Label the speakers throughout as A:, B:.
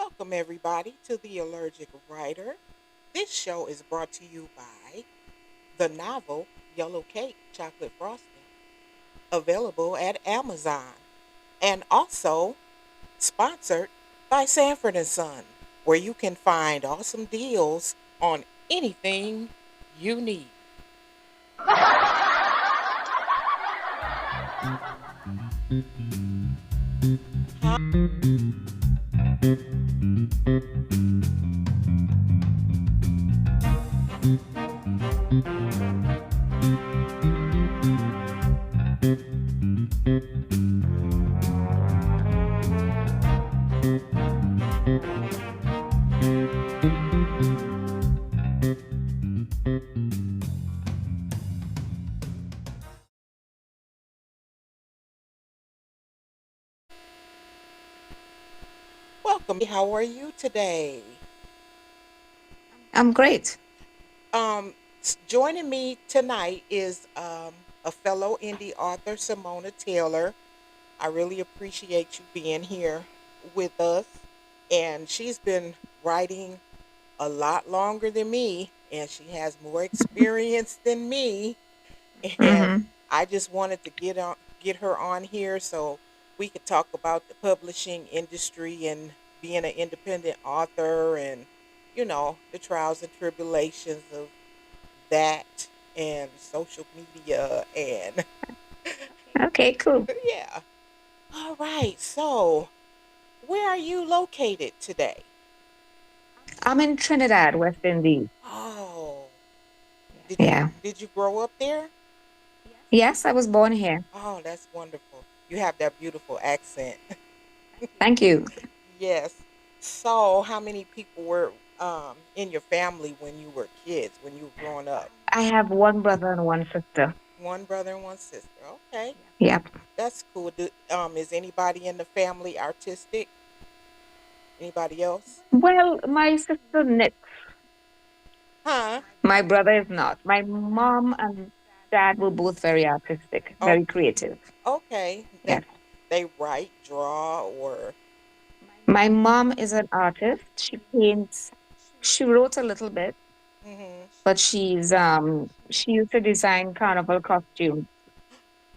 A: Welcome, everybody, to The Allergic Writer. This show is brought to you by the novel Yellow Cake Chocolate Frosting, available at Amazon, and also sponsored by Sanford and Son, where you can find awesome deals on anything you need. Hi. Welcome. How are you today?
B: I'm great.
A: Joining me tonight is a fellow indie author, Simona Taylor. I really appreciate you being here with us. And she's been writing a lot longer than me, and she has more experience than me. And
B: hmm
A: I just wanted to get her on here so we could talk about the publishing industry and being an independent author and the trials and tribulations of that and social media and
B: Okay, cool.
A: yeah. All right. So, where are you located today?
B: I'm in Trinidad, West Indies.
A: Oh, did you
B: Yeah.
A: did you grow up there?
B: Yes, I was born here.
A: Oh, that's wonderful. You have that beautiful accent.
B: Thank you.
A: Yes. So, how many people were in your family when you were kids, when you were growing up?
B: I have one brother and one sister.
A: One brother and one sister. Okay.
B: Yep.
A: That's cool. Is anybody in the family artistic? Anybody else?
B: Well, my sister knit.
A: Huh?
B: My brother is not. My mom and dad were both very artistic,
A: Oh,
B: very creative.
A: okay. They
B: Yes.
A: they write, draw, or
B: My mom is an artist. She paints. She wrote a little bit,
A: mm-hmm.
B: but she used to design carnival costumes.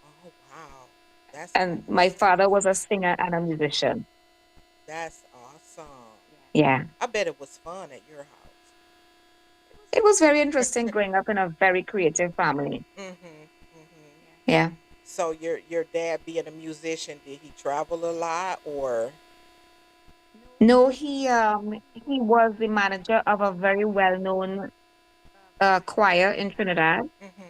A: Oh wow, that's
B: And my father was a singer and a musician.
A: that's awesome.
B: Yeah.
A: I bet it was fun at your house.
B: It was very interesting growing up in a very creative family.
A: Mm-hmm. Mm-hmm.
B: Yeah.
A: So your dad being a musician, did he travel a lot or?
B: No, he was the manager of a very well-known choir in Trinidad.
A: Mm-hmm.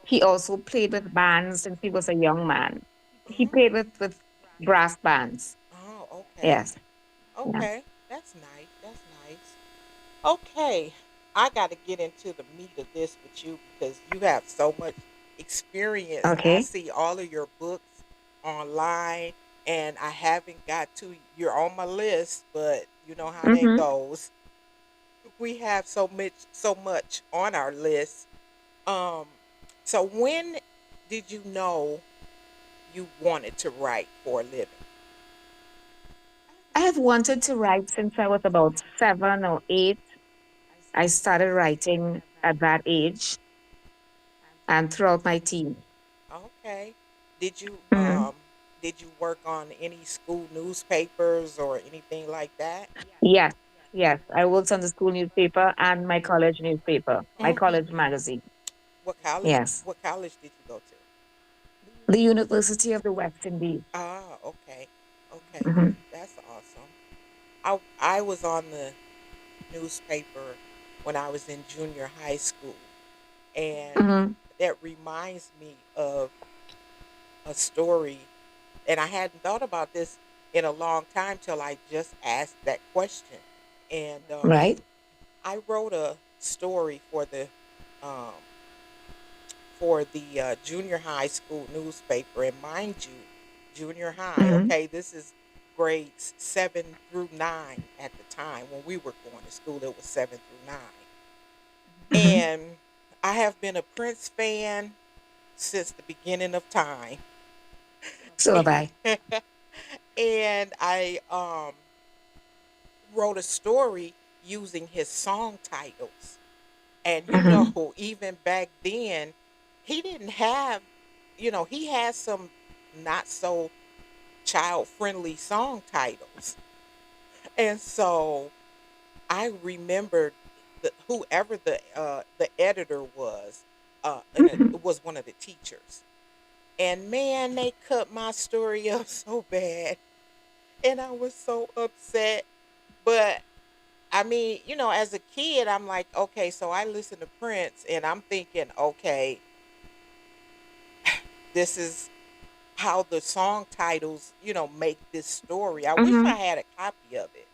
B: He also played with bands since he was a young man. He
A: Oh,
B: played with brass bands.
A: oh, okay,
B: Yes. Yeah.
A: okay. That's nice. That's nice. Okay, I got to get into the meat of this with you because you have so much experience. I
B: Okay.
A: see all of your books online, and I haven't got to. You're on my list, but you know how that
B: Mm-hmm.
A: goes. We have so much on our list. Um, so when did you know you wanted to write for a living?
B: I have wanted to write since I was about 7 or 8. I started writing at that age and throughout my teens.
A: Okay. Did you
B: Mhm.
A: um did you work on any school newspapers or anything like that?
B: Yes, yes. I worked on the school newspaper and my college newspaper, my
A: Hmm.
B: college magazine.
A: What college?
B: Yes.
A: What college did you go to?
B: The University of the West Indies.
A: Ah, okay, okay,
B: hmm
A: that's awesome. I was on the newspaper when I was in junior high school, and
B: hmm
A: that reminds me of a story. And I hadn't thought about this in a long time till I just asked that question. And
B: Right?
A: I wrote a story um, for the junior high school newspaper, and mind you, junior high.
B: hmm
A: Okay, this is grades 7 through 9 at the time when we were going to school. It was 7 through 9,
B: hmm
A: and I have been a Prince fan since the beginning of time.
B: So have I.
A: And I wrote a story using his song titles. And
B: Mm-hmm.
A: even back then, he didn't have, he had some not so child friendly song titles. And so I remembered whoever the editor was, and it
B: Mm-hmm.
A: was one of the teachers. And man, they cut my story up so bad, and I was so upset. But I mean, as a kid, I'm like, okay, so I listen to Prince, and I'm thinking, okay, this is how the song titles, make this story. I wish I
B: Mm-hmm.
A: had a copy of it,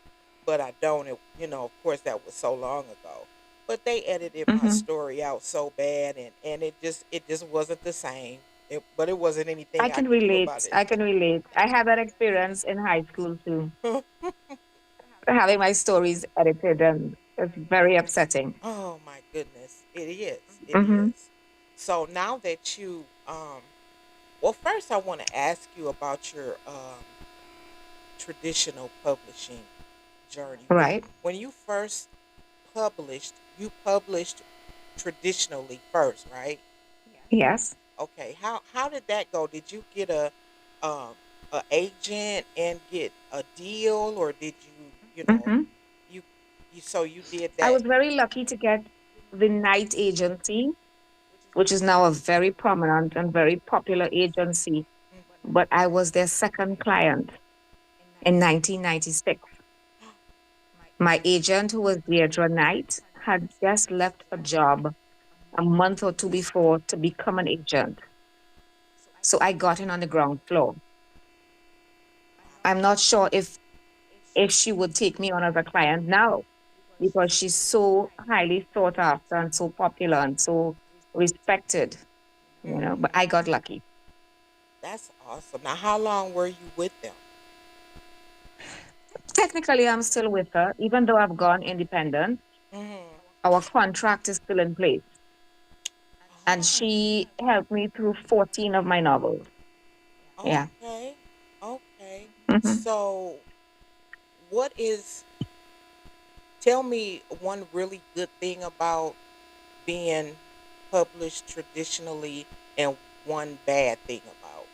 A: but I don't. Of course, that was so long ago. But they edited my
B: Mm-hmm.
A: story out so bad, and it just wasn't the same. But it wasn't
B: I
A: anything I
B: can
A: could do
B: relate.
A: about it.
B: I can relate. I had that experience in high school too, having my stories edited, and it's very upsetting.
A: Oh my goodness, it is. It
B: Mm-hmm.
A: is. So now that well, first I want to ask you about your traditional publishing journey.
B: Right.
A: When you first published, you published traditionally first, right?
B: Yes.
A: Okay. How did that go? Did you get um a agent and get a deal, or did
B: Mm-hmm.
A: you you did
B: I
A: that?
B: was very lucky to get the Night Agency, which is now a very prominent and very popular agency. But I was their second client in 1996. My agent, who was Deirdre Knight, had just left a job a month or two before to become an agent. So I got in on the ground floor. I'm not sure if she would take me on as a client now because she's so highly sought after and so popular and so respected,
A: Mm-hmm.
B: but I got lucky.
A: That's awesome. Now, how long were you with them?
B: Technically, I'm still with her, even though I've gone independent.
A: Mm-hmm.
B: Our contract is still in place. And
A: Oh,
B: she helped me through 14 of my novels. Yeah.
A: okay. Okay.
B: Hmm.
A: So, what is, tell me one really good thing about being published traditionally and one bad thing about.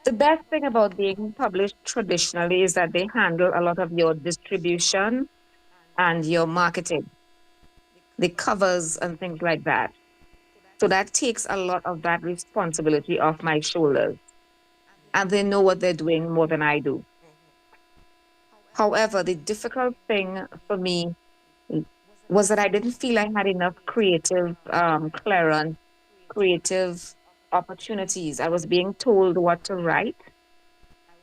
B: The best thing about being published traditionally is that they handle a lot of your distribution and your marketing, the covers and things like that. So that takes a lot of that responsibility off my shoulders. And they know what they're doing more than I do.
A: Mm-hmm.
B: However, the difficult thing for me was that I didn't feel I had enough creative clearance, creative opportunities. I was being told what to write.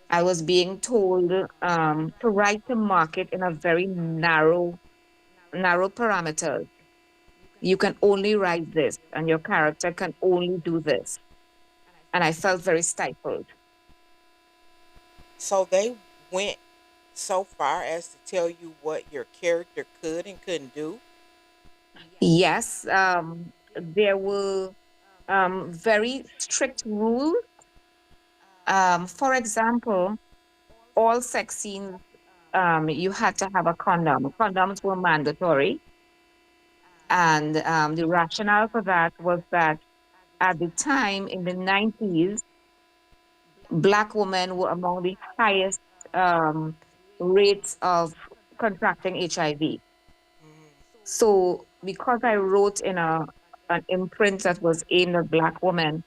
B: I was being told to write the market in a very narrow parameters. You can only write this, and your character can only do this. And I felt very stifled.
A: So they went so far as to tell you what your character could and couldn't do.
B: Yes, there were very strict rules. For example, all sex scenes, you had to have a condom. Condoms were mandatory. And the rationale for that was that at the time in the 90s, Black women were among the highest um, rates of contracting HIV.
A: Mm-hmm.
B: So, because I wrote in an imprint that was aimed at Black women,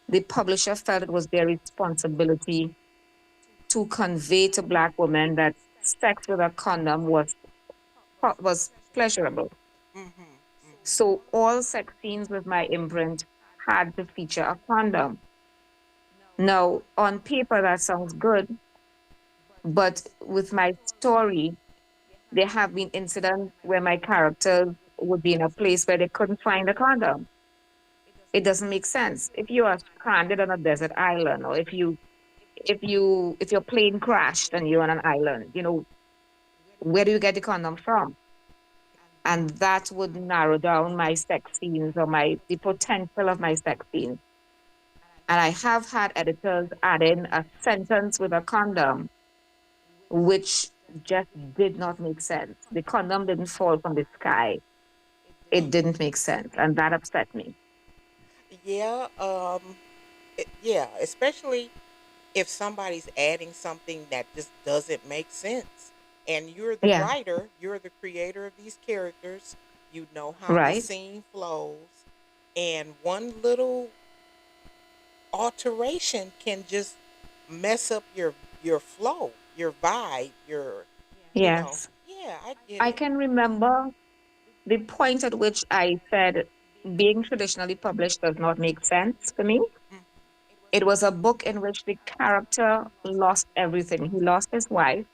B: the publisher felt it was their responsibility to convey to Black women that sex with a condom was pleasurable.
A: Mm-hmm.
B: So, all sex scenes with my imprint had to feature a condom. Now, on paper, that sounds good, but with my story, there have been incidents where my characters would be in a place where they couldn't find a condom. It doesn't make sense. If you are stranded on a desert island, or if your plane crashed and you're on an island, where do you get the condom from? And that would narrow down my sex scenes or the potential of my sex scenes. And I have had editors add in a sentence with a condom, which just did not make sense. The condom didn't fall from the sky. It didn't make sense. And that upset me.
A: Yeah, yeah, especially if somebody's adding something that just doesn't make sense. And you're the
B: Yeah,
A: writer, you're the creator of these characters, you know how the
B: right?
A: scene flows, and one little alteration can just mess up your flow, your vibe, your
B: Yes.
A: yeah, I get
B: I
A: it.
B: can remember the point at which I said being traditionally published does not make sense for me.
A: Mm,
B: It was a book in which the character lost everything. He lost his wife,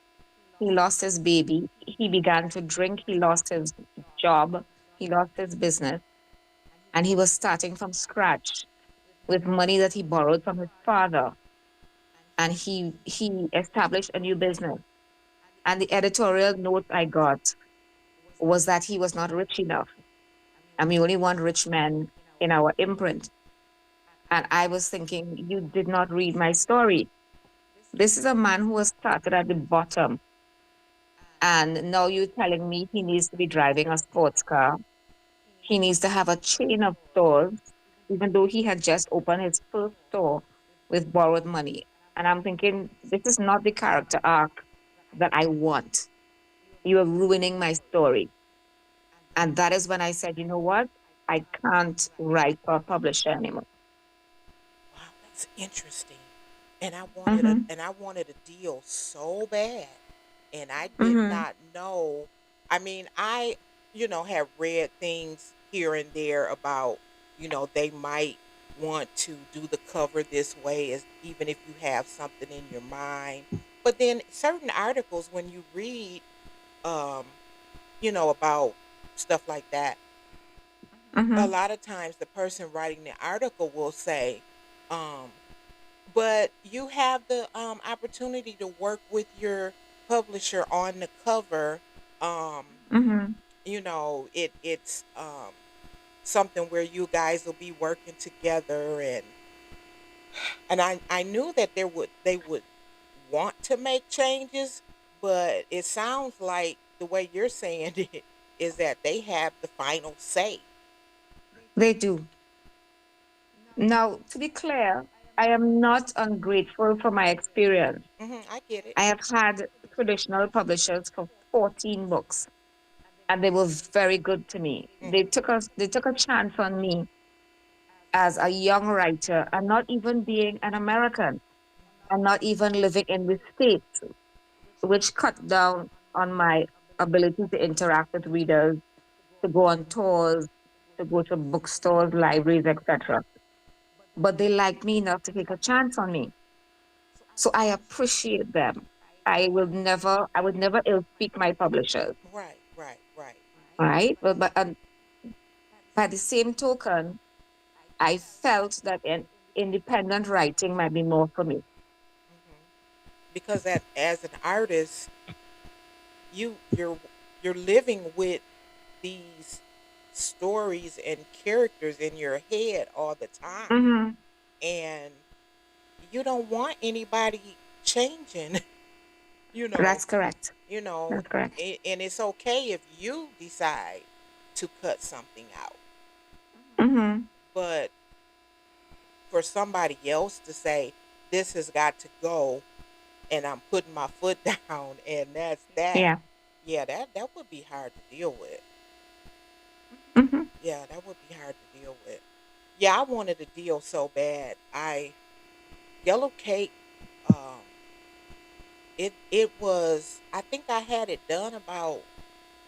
B: he lost his baby, he began to drink, he lost his job, he lost his business, and he was starting from scratch with money that he borrowed from his father. And he established a new business. And the editorial note I got was that he was not rich enough. And we only want rich men in our imprint. And I was thinking, you did not read my story. This is a man who has started at the bottom. And now you're telling me he needs to be driving a sports car. He needs to have a chain of stores, even though he had just opened his first store with borrowed money. And I'm thinking, this is not the character arc that I want. You are ruining my story. And that is when I said, you know what? I can't write for a publisher anymore.
A: wow, that's interesting. And
B: Mm-hmm.
A: I wanted a deal so bad. And I did
B: Mm-hmm.
A: not know. I mean, I, have read things here and there about, they might want to do the cover this way, as even if you have something in your mind. But then certain articles, when you read, um, about stuff like that, a
B: Mm-hmm.
A: lot of times the person writing the article will say, um, but you have the opportunity to work with your publisher on the cover. Um,
B: Mm-hmm.
A: it's something where you guys will be working together, and I knew that they would want to make changes, but it sounds like the way you're saying it is that they have the final say.
B: They do. Now, to be clear, I am not ungrateful for my experience.
A: I get it.
B: I have had traditional publishers for 14 books, and they were very good to me. They took a chance on me as a young writer and not even being an American and not even living in the States, which cut down on my ability to interact with readers, to go on tours, to go to bookstores, libraries, etc. But they liked me enough to take a chance on me. So I appreciate them. I would never ill speak my publishers,
A: Right, right, right.
B: right? But by the same token, I felt that an independent writing might be more for me.
A: Because that as an artist, you're living with these stories and characters in your head all the time,
B: Hmm.
A: and you don't want anybody changing. you know
B: That's correct.
A: you know
B: That's correct.
A: and it's okay if you decide to cut something out,
B: Hmm.
A: but for somebody else to say this has got to go, and I'm putting my foot down, and that's that.
B: Yeah.
A: Yeah, that would be hard to deal with.
B: Hmm.
A: Yeah, that would be hard to deal with. Yeah, I wanted a deal so bad. I Yellow Cake, um, it was. I think I had it done about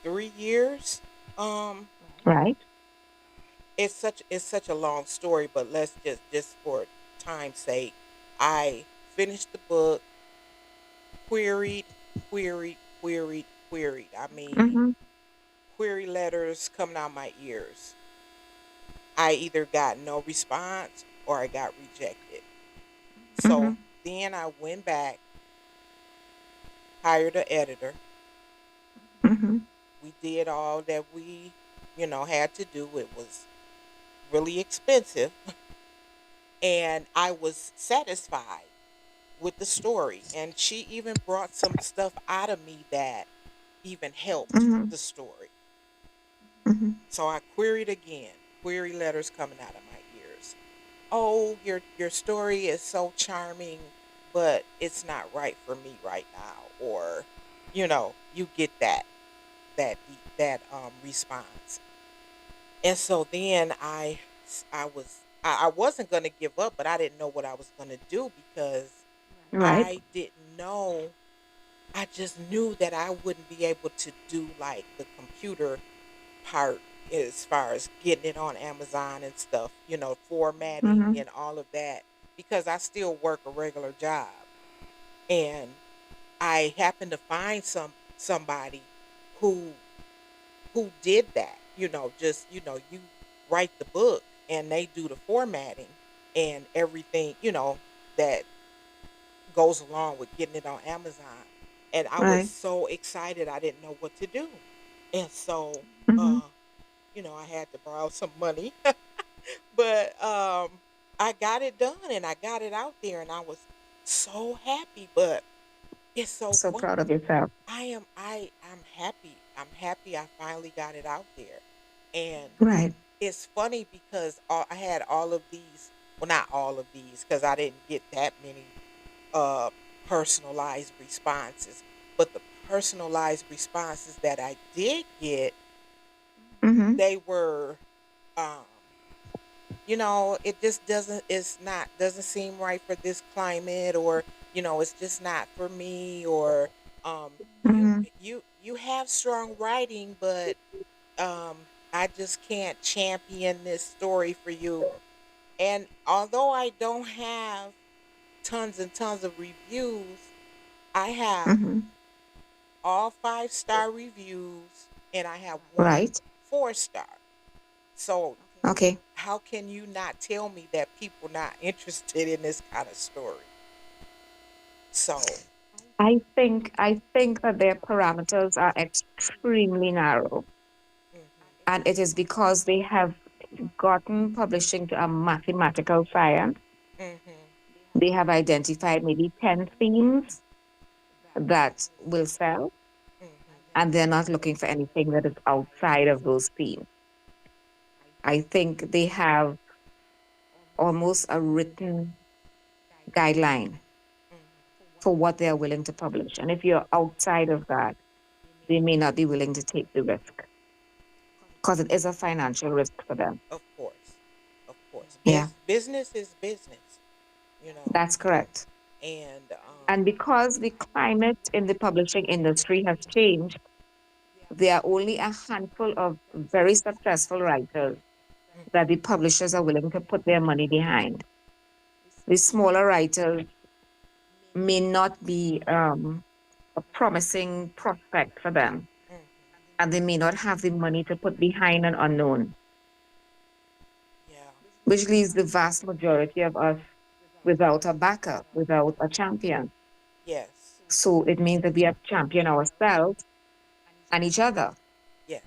A: 3 years. Um,
B: Right.
A: it's such a long story, but let's just for time's sake, I finished the book, queried, queried. I mean,
B: Hmm.
A: query letters coming out my ears. I either got no response or I got rejected. So
B: Hmm.
A: then I went back, hired an editor.
B: Hmm.
A: We did all that we, had to do. It was really expensive, and I was satisfied with the story. And she even brought some stuff out of me that even helped
B: Mm-hmm.
A: the story.
B: Mm-hmm.
A: So I queried again, query letters coming out of my ears. Oh, your story is so charming, but it's not right for me right now. Or, you get that response. And so then I wasn't gonna give up, but I didn't know what I was gonna do because
B: Right.
A: I didn't know. I just knew that I wouldn't be able to do like the computer part as far as getting it on Amazon and stuff, formatting
B: Mm-hmm.
A: and all of that because I still work a regular job. And I happened to find somebody who did that. Just you write the book and they do the formatting and everything, that goes along with getting it on Amazon. And I was
B: Right.
A: so excited I didn't know what to do. And so
B: Mm-hmm.
A: uh I had to borrow some money. But I got it done and I got it out there and I was so happy. But it's so
B: So
A: fun.
B: proud of yourself.
A: I'm happy. I'm happy I finally got it out there. And
B: Right.
A: it's funny because I had all of these, well, not all of these because I didn't get that many uh personalized responses, but the personalized responses that I did get,
B: Mm-hmm.
A: they were um it just doesn't seem right for this climate, or it's just not for me, or you
B: Mm-hmm.
A: you have strong writing, but um I just can't champion this story for you. And although I don't have tons and tons of reviews, I have
B: Mm-hmm.
A: all 5-star reviews and I have one
B: Right.
A: 4-star. So
B: Okay.
A: how can you not tell me that people not interested in this kind of story? So,
B: I think that their parameters are extremely narrow.
A: mhm,
B: And it is because they have gotten publishing to a mathematical science.
A: mhm,
B: They have identified maybe 10 themes that will sell,
A: mhm,
B: and they're not looking for anything that is outside of those themes. I think they have almost a written guideline
A: mhm.
B: for what they are willing to publish. And if you're outside of that, they may not be willing to take the risk because it is a financial risk for them.
A: Of course, of course.
B: Yeah,
A: Business is business, you know,
B: that's correct.
A: and
B: And because the climate in the publishing industry has changed, there are only a handful of very successful writers that the publishers are willing to put their money behind. The smaller writers may not be a promising prospect for them,
A: mhm.
B: and they may not have the money to put behind an unknown,
A: Yeah,
B: which leaves the vast majority of us without a backer, without a champion.
A: yes,
B: So it means that we have to champion ourselves and each other.
A: yes,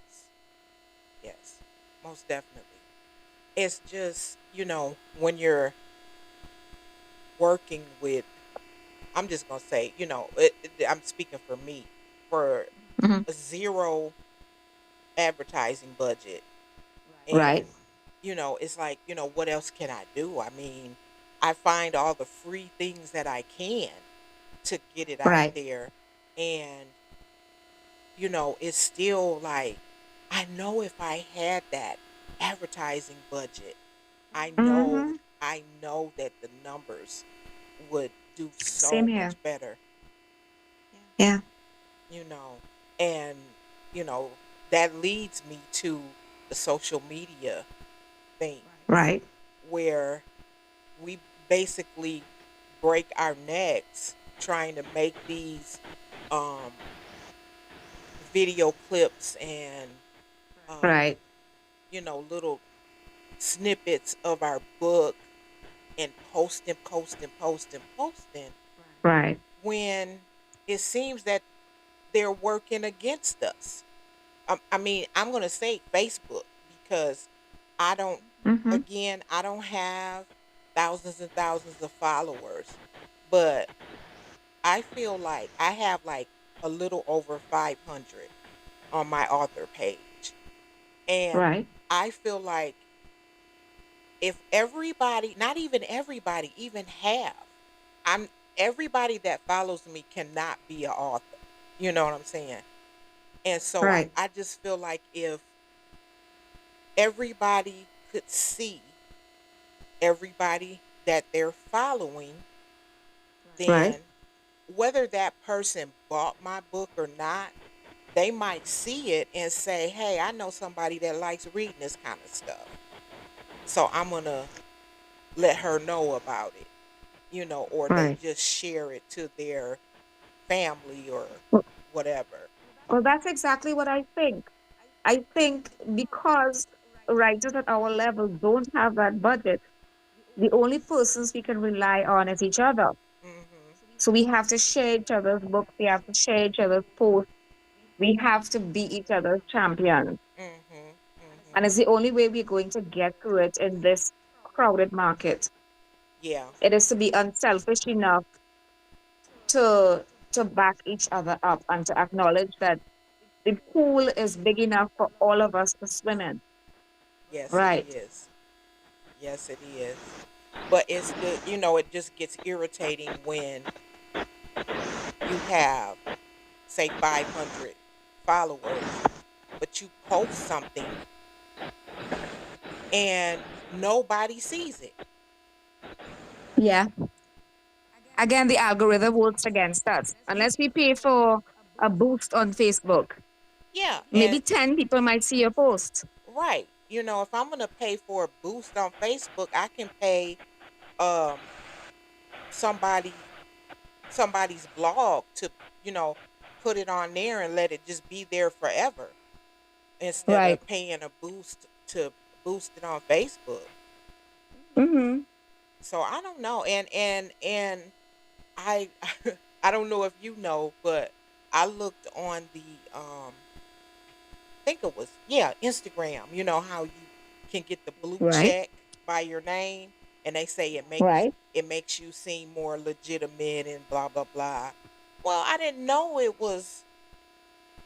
A: yes, most definitely. It's just, when you're working with, I'm just gonna say, I'm speaking for me, for
B: Mhm.
A: a zero advertising budget.
B: Right,
A: And it's like, what else can I do? I mean, I find all the free things that I can to get it out
B: right.
A: there. And it's still like, I know if I had that advertising budget, i know
B: Hmm.
A: I know that the numbers would do
B: Same
A: so
B: here.
A: much better,
B: Yeah,
A: you know and you know that leads me to the social media thing,
B: right,
A: where we basically break our necks trying to make these um, video clips and um,
B: right,
A: little snippets of our book and posting
B: right.
A: when it seems that they're working against us. I mean, I'm going to say Facebook because I don't,
B: Hmm.
A: again, I don't have thousands and thousands of followers, but I feel like I have like a little over 500 on my author page. And
B: Right.
A: I feel like if everybody, not even everybody, even half, I'm everybody that follows me cannot be an author. You know what I'm saying? And so I,
B: Right.
A: I just feel like if everybody could see everybody that they're following,
B: Right.
A: then whether that person bought my book or not, they might see it and say, "Hey, I know somebody that likes reading this kind of stuff. So I'm going to let her know about it." Or they
B: Right.
A: just share it to their family or
B: Well,
A: whatever.
B: well, that's exactly what I think. I think because writers at our level don't have that budget, the only persons we can rely on is each other.
A: Mhm.
B: So we have to share each other's books. We have to share each other's posts. We have to be each other's champions.
A: Mhm.
B: And
A: Mhm.
B: it's the only way we're going to get through it in this crowded market.
A: Yeah.
B: It is to be unselfish enough to back each other up and to acknowledge that the pool is big enough for all of us to swim in.
A: Yes, it
B: Right.
A: is. Yes, it is. But it just gets irritating when you have, say, 500 followers, but you post something and nobody sees it.
B: Yeah. Again, the algorithm works against us.
A: You
B: Unless we pay for a boost on Facebook,
A: Yeah,
B: maybe
A: and
B: 10 people might see your post.
A: right. If I'm gonna pay for a boost on Facebook, I can pay um somebody somebody's blog to, you know, put it on there and let it just be there forever instead
B: Right.
A: of paying a boost to boost it on Facebook.
B: Mm-hmm.
A: So I don't know. And I I don't know if you know, but I looked on the think it was, yeah, Instagram. You know how you can get the blue
B: Right.
A: check by your name, and they say
B: Right.
A: it makes you seem more legitimate and blah blah blah. Well, I didn't know it was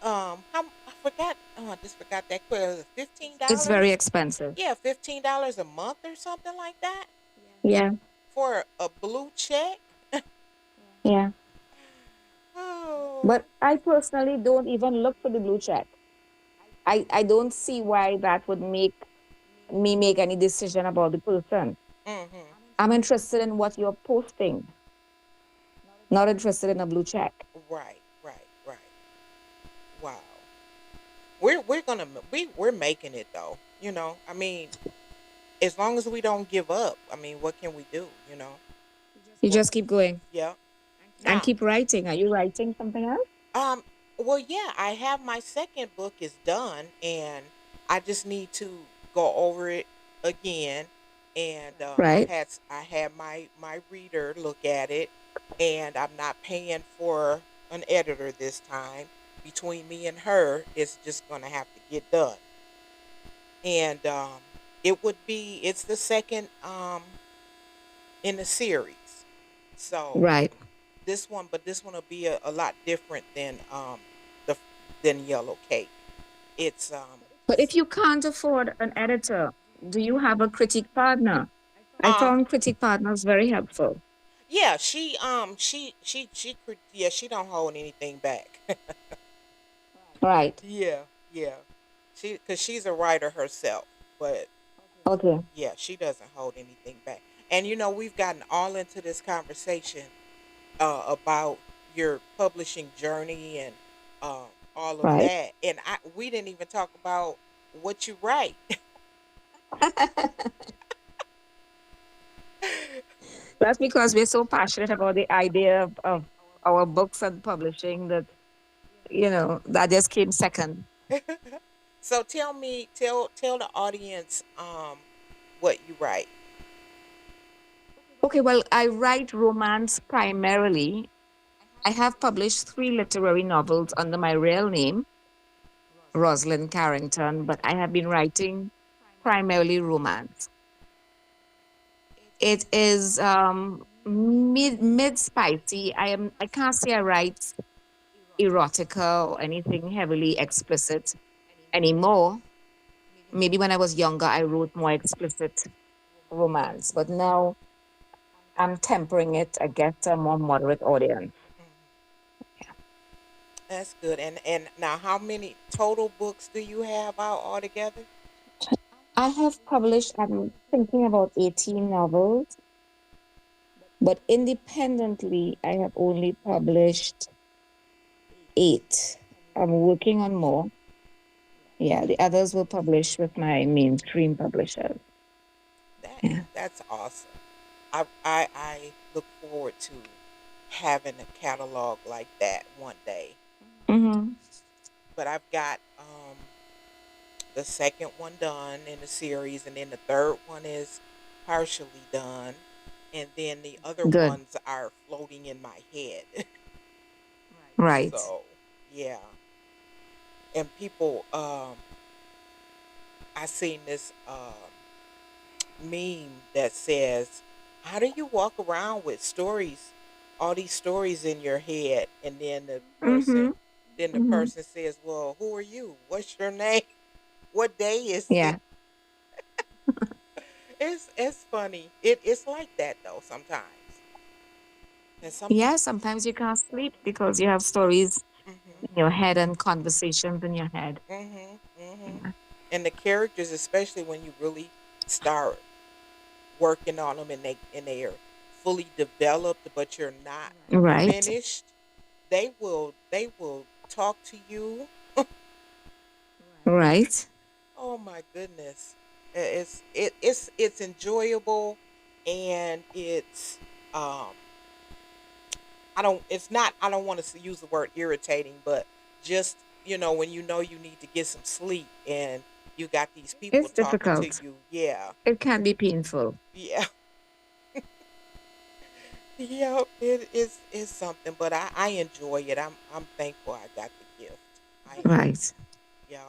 A: how I forgot. Oh, I just forgot that quick. Was it fifteen
B: It's very
A: dollars?
B: expensive.
A: Yeah, $15 a month or something like that
B: Yeah.
A: for a blue check.
B: Yeah.
A: Oh.
B: But I personally don't even look for the blue check. I don't see why that would make me make any decision about the person.
A: Mhm.
B: I'm interested in what you're posting, not interested in a blue check.
A: Right. Right. Right. Wow. We're making it though. I mean, as long as we don't give up, I mean, what can we do?
B: You
A: Well,
B: just keep going
A: yeah.
B: and
A: Now,
B: keep writing. Are you writing something else?
A: um, well, yeah, I have my second book is done, and I just need to go over it again. And
B: Right.
A: I had my reader look at it, and I'm not paying for an editor this time. Between me and her, it's just gonna have to get done. And it's the second in the series. So
B: Right.
A: this one will be a lot different the than Yellow Cake. It's
B: But if you can't afford an editor, do you have a critic partner? I
A: uh
B: found critic partners very helpful.
A: yeah, yeah, she don't hold anything back.
B: Right.
A: Yeah, yeah. Cuz she's a writer herself, but
B: Okay.
A: yeah, she doesn't hold anything back. And we've gotten all into this conversation about your publishing journey and all of
B: Right.
A: that. And we didn't even talk about what you write.
B: That's because we're so passionate about the idea of our books and publishing that, that just came second.
A: So tell the audience what you write.
B: Okay, well, I write romance primarily. I have published three literary novels under my real name, Rosalind Carrington, but I have been writing primarily romance. It is mid spicy. I can't say I write erotica or anything heavily explicit anymore. Maybe when I was younger, I wrote more explicit romance, but now I'm tempering it, I guess, to a more moderate audience.
A: Mhm. That's good. And now, how many total books do you have out altogether?
B: I have published, I'm thinking about 18 novels, but independently, I have only published eight. I'm working on more. Yeah, the others will publish with my mainstream publishers.
A: That
B: Yeah.
A: that's awesome. I look forward to having a catalog like that one day.
B: Mm-hmm.
A: But I've got the second one done in the series, and then the third one is partially done, and then the other
B: Good.
A: ones are floating in my head.
B: Right.
A: So yeah, and people, I seen this meme that says, "How do you walk around with stories, all these stories in your head?" And
B: Mm-hmm.
A: then the
B: Mm-hmm.
A: person says, "Well, who are you? What's your name? What day is it?"
B: Yeah.
A: It's funny. It's like that though sometimes, and sometimes.
B: Yeah, sometimes you can't sleep because you have stories
A: Mhm.
B: in your head and conversations in your head.
A: Mhm. Mhm.
B: Yeah.
A: And the characters, especially when you really start working on them, and they are fully developed, but you're not
B: Right.
A: finished. They will talk to you.
B: Right.
A: Oh my goodness. It's enjoyable, and um I don't want to use the word irritating, but just, when you need to get some sleep, and you got these people
B: It's
A: talking to
B: difficult.
A: you. Yeah.
B: It can be painful.
A: Yeah. Yeah, it's something, but I enjoy it. I'm thankful I got the gift. I am.
B: Right.
A: Yeah.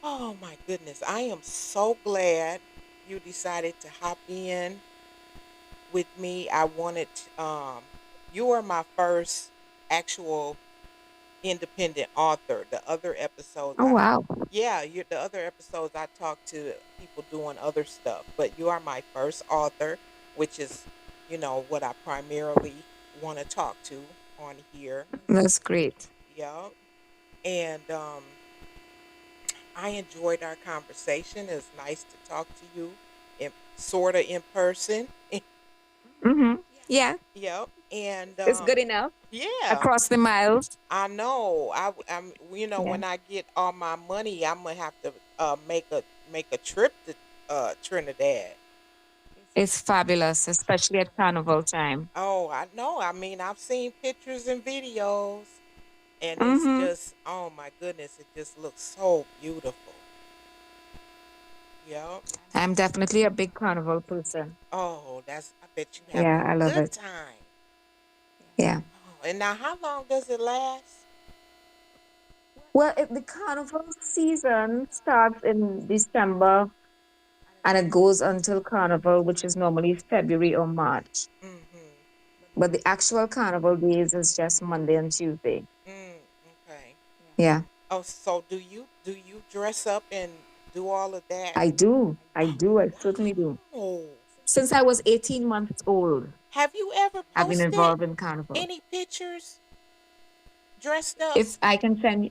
A: Oh my goodness. I am so glad you decided to hop in with me. You are my first actual independent author. The other episodes
B: Oh, wow.
A: yeah, the other episodes I talked to people doing other stuff, but you are my first author, which is, what I primarily want to talk to on here.
B: That's great.
A: Yeah. And I enjoyed our conversation. It's nice to talk to you in sort of in person.
B: Mm-hmm. Yeah,
A: Yep. And
B: it's good enough.
A: yeah,
B: Across the miles.
A: I know. I'm
B: Yeah.
A: when I get all my money, I'm gonna have to make a trip to Trinidad.
B: It's fabulous, especially at carnival time.
A: Oh, I know. I mean, I've seen pictures and videos, and it's
B: Mm-hmm.
A: just, oh my goodness, it just looks so beautiful. Yep.
B: I'm definitely a big carnival person.
A: Oh, I bet you have
B: Yeah,
A: a
B: I love
A: good
B: it.
A: time.
B: Yeah.
A: Oh, and now how long does it last?
B: Well, the carnival season starts in December and it goes until carnival, which is normally February or March.
A: Mm-hmm.
B: But the actual carnival days is just Monday and Tuesday.
A: Okay.
B: Yeah,
A: Oh, so do you dress up and do all of that?
B: I do. I
A: Oh,
B: do. I certainly do.
A: wow.
B: Since I was 18 months old,
A: Have you ever
B: I've been
A: posted
B: involved in carnival.
A: any pictures dressed up?
B: If I can send you,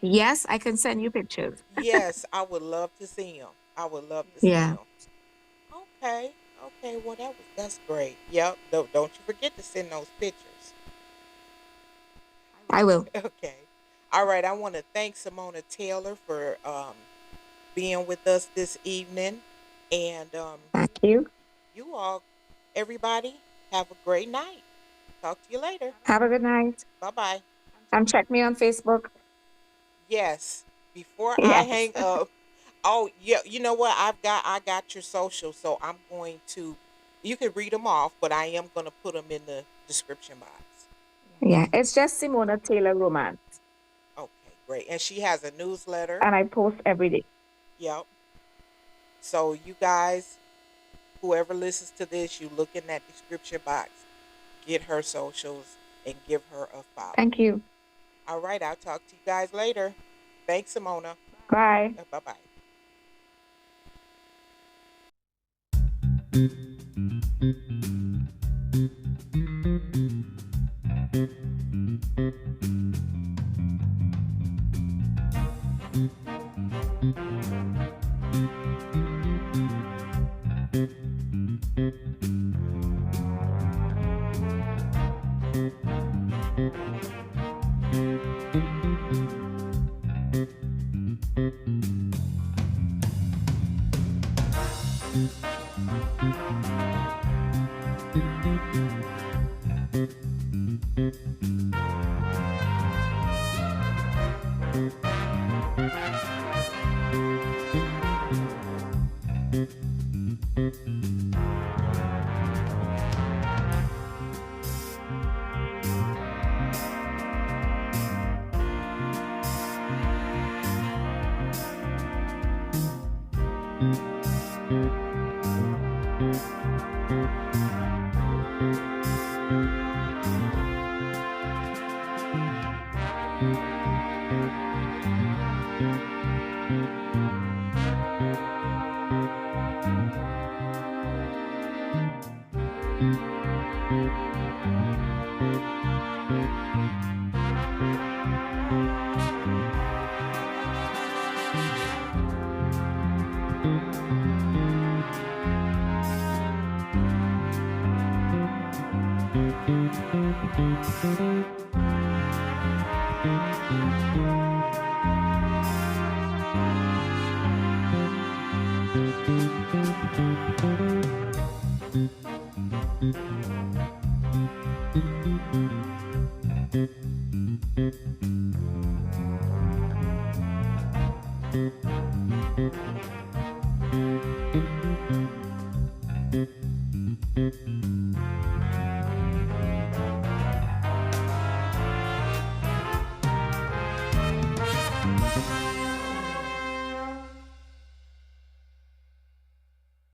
B: yes, I can send you pictures.
A: Yes, I would love to see them. I would love to see
B: Yeah,
A: them. Okay. Okay. Well, that's great. Yep. Don't you forget to send those pictures.
B: I will.
A: Okay. All right. I want to thank Simona Taylor for being with us this evening, and
B: Thank you.
A: you all, everybody, have a great night. Talk to you later.
B: Have a good night.
A: Bye bye.
B: And check me on Facebook.
A: Yes. Before I
B: Yes.
A: hang up, oh yeah, you know what? I got your social, so I'm going to. You can read them off, but I am going to put them in the description box.
B: Yeah, it's just Simona Taylor Romance.
A: Okay, great. And she has a newsletter.
B: And I post every day.
A: Yep. So you guys whoever listens to this, you look in that description box, get her socials, and give her a follow.
B: Thank you.
A: All right, I'll talk to you guys later. Thanks, Simona.
B: Bye.
A: Bye bye.